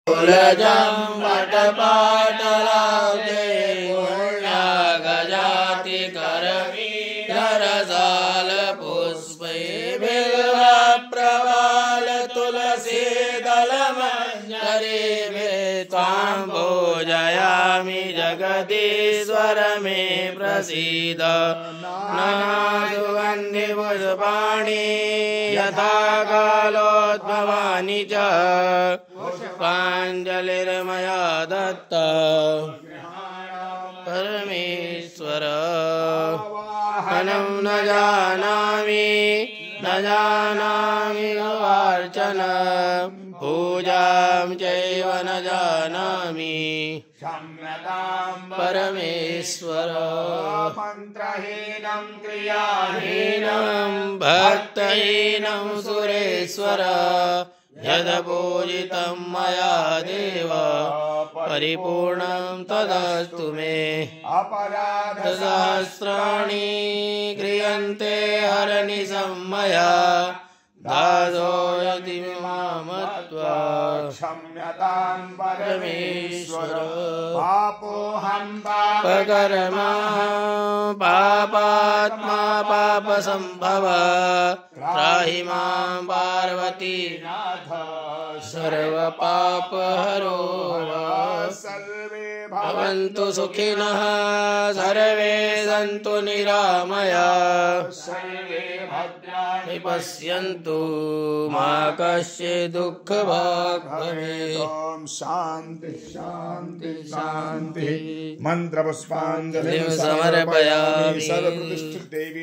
कुलजं वटपाटलाब्धे पुण्यागजाति करवीररसाल पुष्पै बिल्वप्रवाल तुलसी दलमञ्जरी त्वां भोजयामि जगदीश्वर मे प्रसीद नानासुगन्धि पुष्पाणि यथा कालोद्भवानि च पुष्पाञ्जलिर्मया दत्ता परमेश्वर अहं न जानामि अर्चन पूजां चैव न जानामि परमेश्वर मंत्रहीनं क्रियाहीनं भक्तहीनं सुरेश्वर यदपूजितं मया देव परिपूर्णं तदस्तु मे अपराधसहस्राणि क्रियन्ते हरनिशं मया दासोऽयति मामत्वा क्षम्यतां परमेश्वर पापोऽहं पापकर्मा पापात्मा पापसम्भव त्राहि मां पार्वती नाथ सर्वपापहरो सर्वे भवन्तु सुखिनः सर्वे सन्तु निरामयाः सर्वे भद्राणि पश्यन्तु मा कश्चित् दुःखभाग् भवेत्। ओम शांति शांति शांति मंत्र पुष्पांजलि समर्पयामि सर्वप्रतिष्ठित देवी